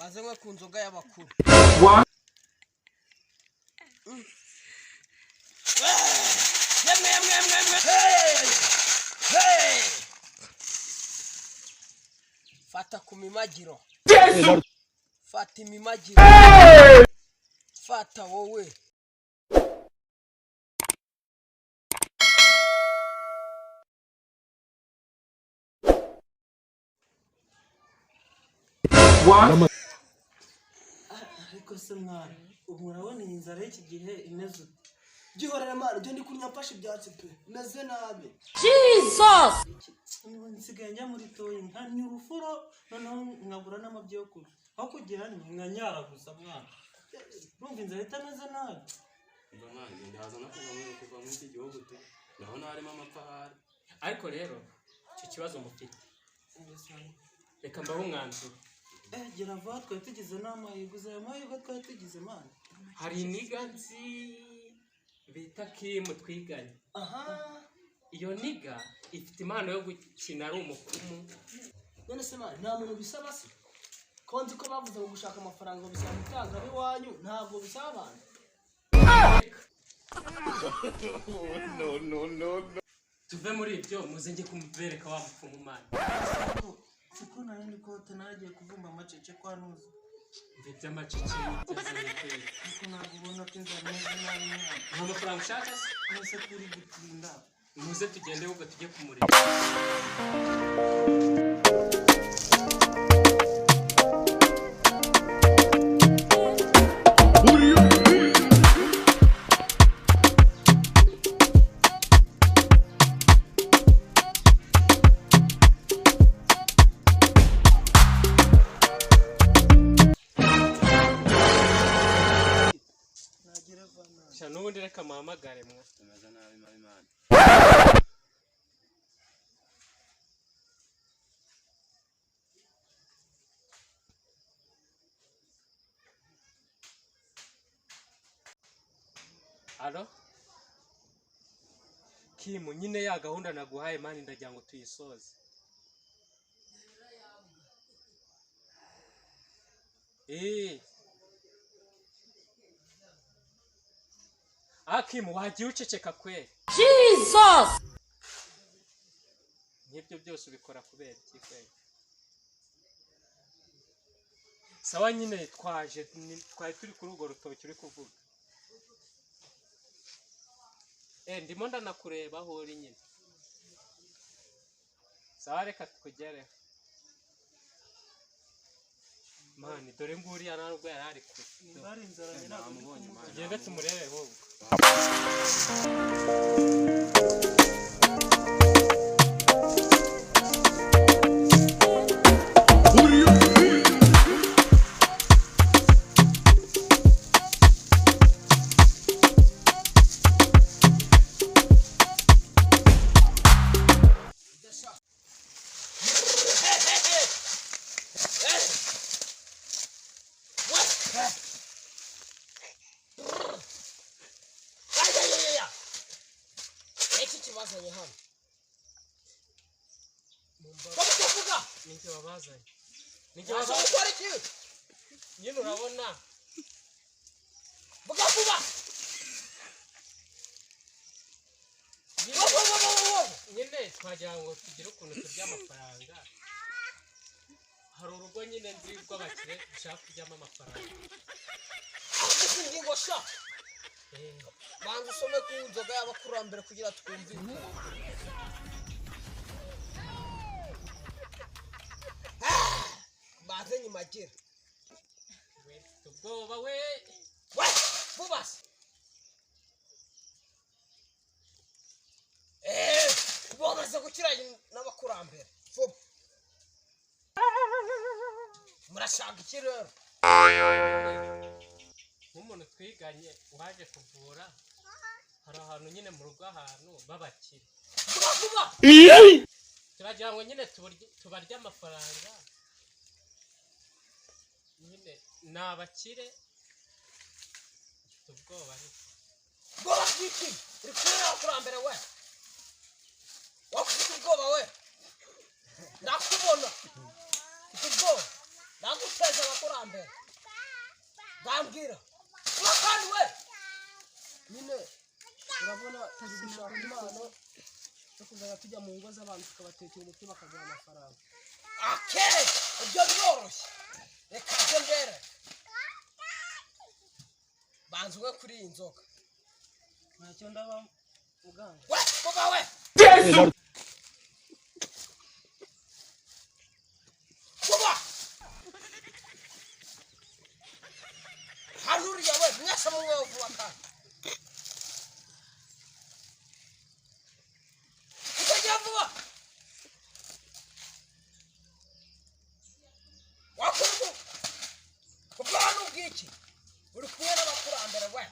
bazanywe ku nzoga y'abakuru. Fata ku mimagiro. Fata imimagiro. Fata wowe. Ariko se mwana ubu urabona iyi nzara y'iki gihe imeze ute? Gihorera mwana byo ndi kunywa mfashe ibyatsi pe meze nabi. Jesus nsigaye njya muri toyi nkanywa urufuro noneho nkabura n'amabyi yo kurya aho kugira nkanyara gusa mwana urumva inzara itameze nabi. Mba nanjye ndaza no kuva muri iki gihugu te ndabona harimo amapfahari ariko rero icyo kibazo mufite reka mbaho umwanzuro. Gira vuba twari tugize n'amahirwe uza ayo mahirwe twari tugize mwana. Hari niga nzi bita Kimu twiganye. Iyo niga ifite impano yo gukina ari umukumu. None se mwana nta muntu bisaba se ko nzi ko bavuze ngo gushaka amafaranga bisaba gutanga abiwanyu ntabwo bisaba abantu. no Tuve muri ibyo muze njye kumubereka wa mupfumu mwana. Siko nari ndi kote nagiye kuvumba amacece kwa nuza. Mfite amacece y'itazanye kweli. Ariko ntabwo ubona ko inzara imeze nabi mwana. Nta mafaranga ushaka se? Nese kuri gutinda. Muze tugende ahubwo tujye kumurika. N'ubundi reka muhamagare mwa tumeze nabi Imana. Alo Kimu nyine ya gahunda naguhaye mani ndagira ngo tuyisoze. Kimu wagiye uceceka kweli. Jesus Nibyo byose ubikora kubera iki kweli? Sawa nyine twari turi kuri urwo rutoki uri kuvuga. Ndimo ndanakureba aho uri nyine. Sawa reka tukugereho. Mani dore nguriya narwo yarari kure. Bari inzara nyina namubonye mwana. Tugende tumurebe ahubwo. Bazanye hano. Kuvuga ninjye wabazanye. Ninjye wabazanye. Nyine urabona. Vuga vuba. Nyine twagira ngo tugire ukuntu turya amafaranga. Hari urugo nyine nzi rw'abakire ushaka kujyamo amafaranga. Ingingo sha. Banza usome ku nzoga y'abakurambere kugira twumve. Bazanye magera. Ubwoba we. Bubas. Bamaze gukiranya n'abakurambere. Vuba. Murashaka iki rero? Nk'umuntu twiganye waje kuvura hari ahantu nyine mu rugo ahantu babakire. Vuba. Turagira ngo nyine tubarye amafaranga. Nyine nabakire. Ubwoba ariko. Bora kiki. Uri kurira abakurambere we. Wakufite ubwoba we. Ndakubona. Ubwoba. Ndaguteza abakurambere. mbwira kandi we nyine urabona turi gushaka impano yo kuzajya tujya mu ngo z'abantu tukabatekera umuti bakaguha amafaranga akere ibyo biroroshye reka nze mbere banza uwe kuri iyi nzoga ntacyo ndaba muganga we kuba we kuba hanuriya we mwese mumwe vuba kandi utagira vuba wakuru kuba hano ubwiki uri kumwe n'abakurambere we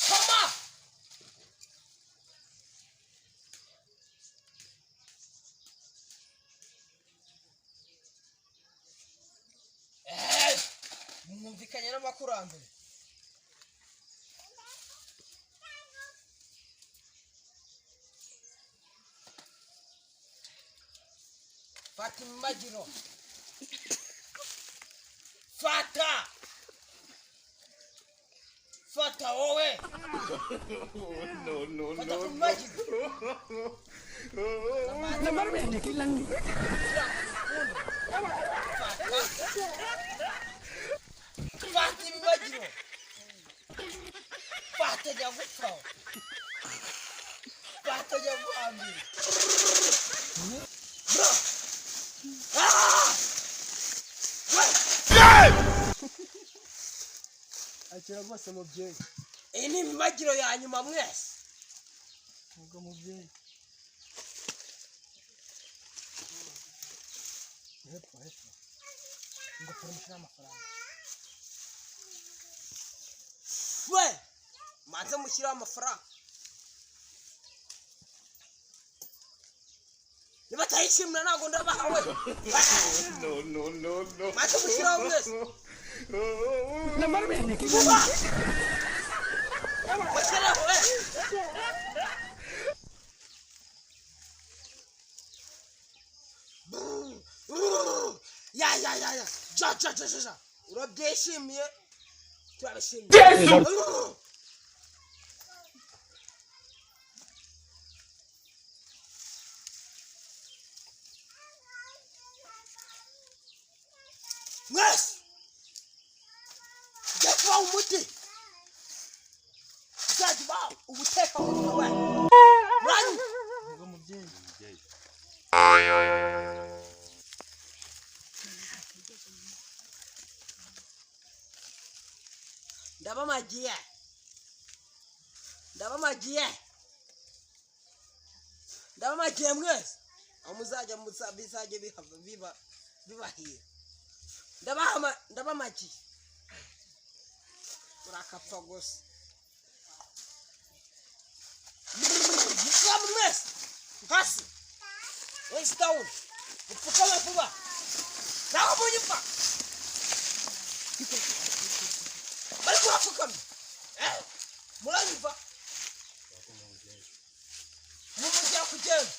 soma mwumvikanye n'abakurambere fata imagiro fata wowe fata ku magiro fata imagiro fata jya gupfa fata jya guhambira akira rwose mubyeyi iyi ni imibagiro ya nyuma mwese ubwo mubyeyi hepfo ingofero mushyiraho amafaranga we manze mushyiraho amafaranga niba atayishimira ntabwo ndabaha we manze mushyiraho mwese kuba mushyiraho we ya ja urabyishimiye turabishimiye mwese ujya kubaha umuti uzajya ubaha ubutekamutwe we muranywa ubwo mubyeyi ndabamagiye mwese aho muzajya bizajya bibahira ndabamagiye urakapfa gusa mukaba mwese hasi wese down upfukame vuba naho munyipfa bari kurapfukamye muranyumva mumujya kugenda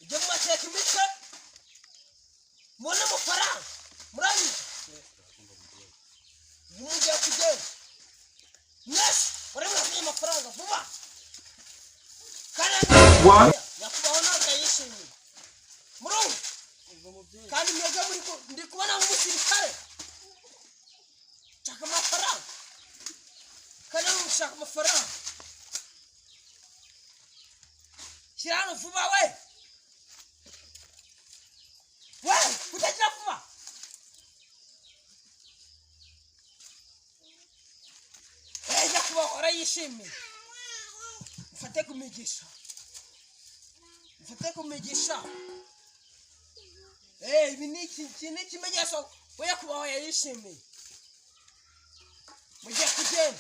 ujye mumateka imitwe mubone amafaranga muranyumva mumujya kugenda mwese bari murafite amafaranga vuba kandi yakubaho ntabwo yishimiye murumva kandi mwebwe ndi kubona nk'umusirikare nshaka amafaranga kandi mushaka amafaranga shyira hano vuba we utagira vuba ejya kuba urayishimiye mfate kumigisha ibi ni ikimenyetso we yakubaho yayishimiye mugiye kugenda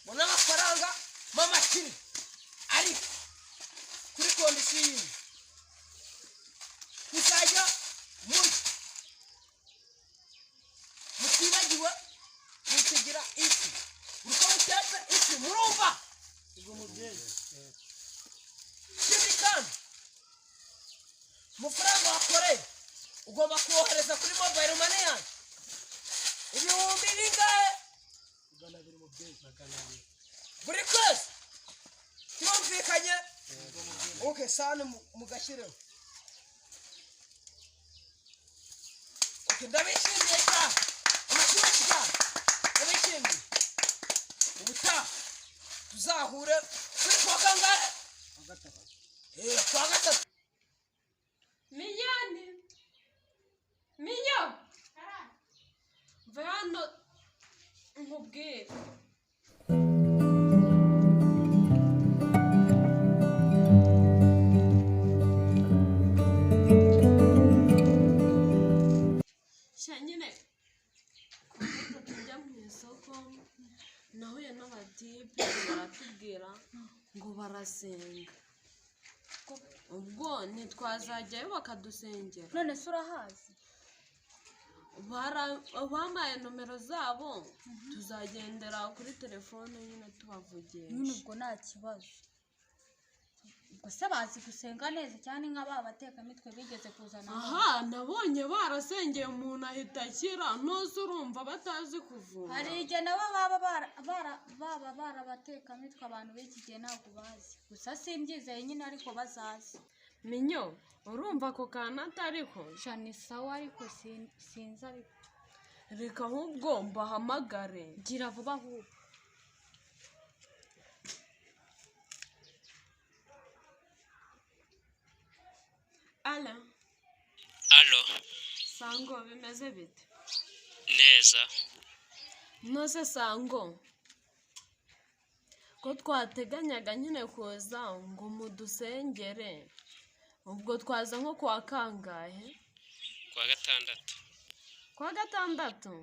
mubona amafaranga mamakiri ariko kuri kondisiyo yindi kuzajya mutibagiwe mukigira isi uko mutetse isi murumva ubwo mubyeyi ikindi kandi amafaranga wakoreye ugomba kuwohereza kuri mobile money yanjye ibihumbi bingahe 200 mubyeyi buri kwezi turumvikanye okay sana mugashireho okay ndabishimiye cyane amakuru cyane ndabishimiye ubutaha tuzahure kuri kwa kangahe kwa gatatu Minyane. Minyo. Vano nkubwire. Shanyine. Kuko tujya mu isoko nahuye n'abadipe baratubwira ngo barasenga. Ubwo ntitwazajyayo bakadusengera. None se urahazi? Bamaye nomero zabo tuzagendera kuri telefone nyine tubavugisha. Nyine ubwo nta kibazo. Ubwo se bazi gusenga neza cyane nk'aba batekamitwe bigeze kuzana. Aha nabonye barasengeye umuntu ahita akira ntuzi urumva batazi kuvura. Hari igihe nabo baba barabatekamitwe abantu b'iki gihe ntabwo bazi. Gusa simbyizeye nyine ariko bazazi. Minyo urumva ako kana atariko Shani sawa ariko sinzi ariko. reka ahubwo mbahamagare. Gira vuba ahubwo. Alo Sango bimeze bite? Neza. Nose Sango ko twateganyaga nyine kuza ngo mudusengere ubwo twaza nko kwa kangahe? Kwa gatandatu. Kwa gatandatu?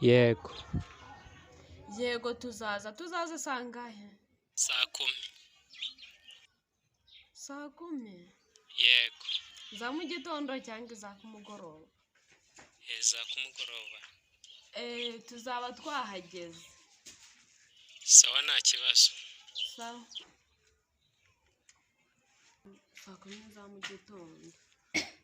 Yego. Yego tuzaza sangahe? Saa 10. Saa 10? Yego. Za mu gitondo cyangwa za kumugoroba? Za kumugoroba. Tuzaba twahageze. Sawa nta kibazo. Sawa. Saa 10 za mu gitondo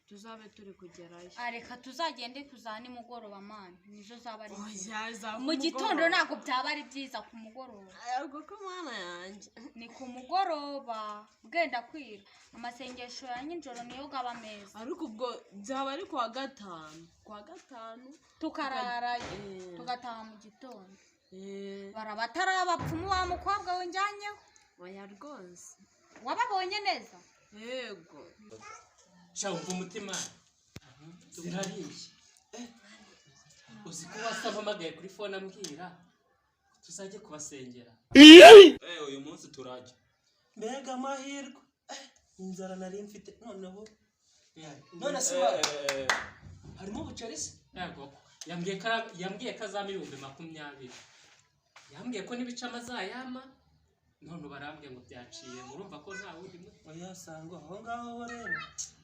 tuzabe turi kugerayo. Areka tuzagende kuzana imugoroba mani nizo zaba ari Oya mu gitondo ntabwo byaba ari byiza ku mugoroba. Ariko ko mwana yanjye Ni ku mugoroba bwenda kwira amasengesho ya nijoro niyo gaba meza. ariko ubwo byaba ari kwa gatanu Tukararayo tugataha mu gitondo. Eh, Barabatari abapfumu wa mukobwa wenjyanyeho. oya rwose. Wababonye neza? Yego. Shawumva umutima zirariye. Uzi ko wasampamagaye kuri phone ambwira tuzajye kubasengera. uyu munsi turajya. mbega amahirwe inzara nari mfite noneho none se harimo ubuceri se Yego. Yambwiye ko azama 20,000. Yambwiye ko nibica amazayama none barambwiye ngo byaciye murumva ko nta wundi mu. oya Sango aho ngaho rero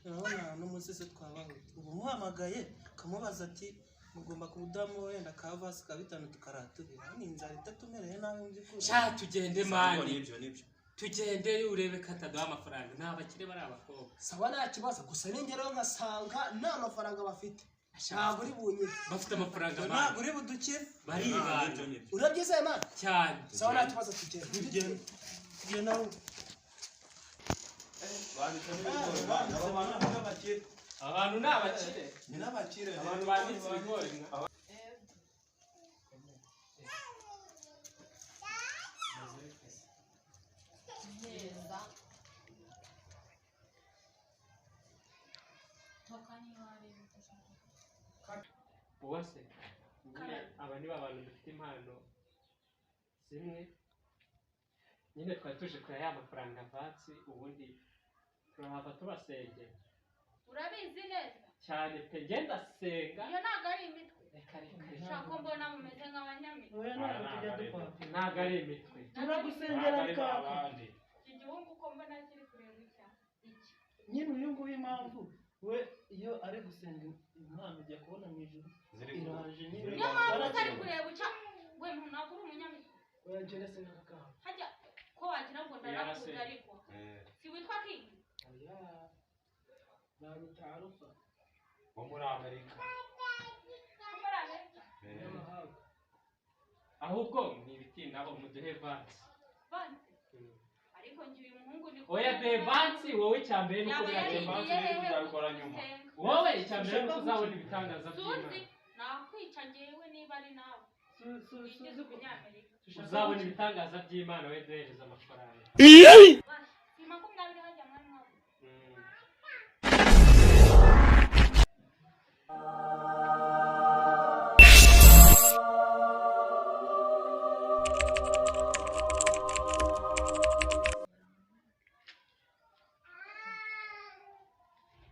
urabona n'umusese twabaho ubu muhamagaye kamubaza ati mugomba kudamu wenda kavasi ka 5 tukaraturira ni inzara itatumereye nawe mbyikuri. Sha tugende mani. Nibyo. Tugende urebe kataduha amafaranga n'abakire bari abakobwa. sawa nta kibazo gusa ningeraho nkasanga nta mafaranga bafite ntabwo uri bunyire Bafite amafaranga ntabwo mani. uri budukire Baribana urabyizeye man cyane. sawa nta kibazo tugende tugenda Abantu ni abakire. Abantu banditse ibigori. Uwase aba ni abantu dufite impano zimwe nyine twari tuje kureba ya mafaranga avatsi ubundi turahava tubasengera Urabizi neza? cyane pe ngenda senga. Iyo ntabwo ari imitwe. Reka Shaka mbona mumeze nk'abanyamitwe. oya ntabwo tujya dupfa ntabwo ari imitwe. turagusengera kaka Iki gihugu uko mbona kiri kureba iki? nyine uyu nguyu impamvu we iyo ari gusenga impano ujya kubona mu ijuru iraje nyine Niyo mpamvu utari kureba icyo we ntabwo uri umunyamitwe. oya jerese n'akaka Hajya ko wagira ngo ndarakuze ariko. Si witwa Kingi? oya ntabwo utarufa wo muri Amerika. ahubwo ni ibiti nabo muduhe vansi. ariko ngira umuhungu ni Oya de vansi wowe cyambere nuko Tuzabikora nyuma. wowe icyambere nuko uzabona ibitangaza by'Imana. nakwica ngewe niba ari nawe wigeze umunyamerika Uzabona ibitangaza by'Imana we duhereza amafaranga. si 20 hajya mwari mwabo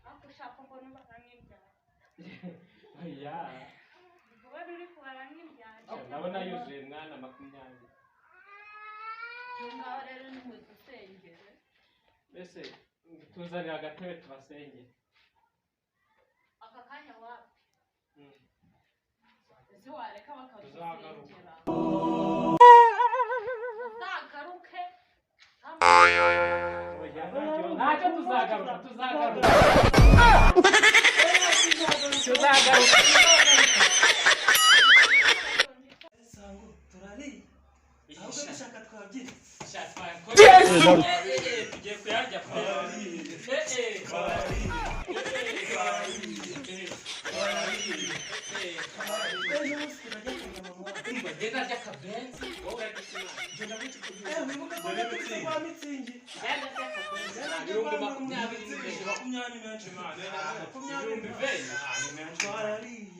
akushaka mbona baramwibyara Oya. vuba ruri kubaramwibyara Ndabona yuzuye mwana 20. ngaho rero ni mu dusengere. Mbese tuzanira agatebe tubasengere. aka kanya wapi ese wareka bakadusengera. uzagaruke Ntacyo tuzagaruka. Sango turariye. Ahubwo dushaka twabyina. Tugiye kuyarya pe. Ejo munsi turajya kurya mama wawe. Ngenda rya kabenzi wowe uragikina. Wibuke ko natutse kwa mitsingi. Ibihumbi 20 n'ibindi. 20 menshi mane. 20 veni. Twarariye.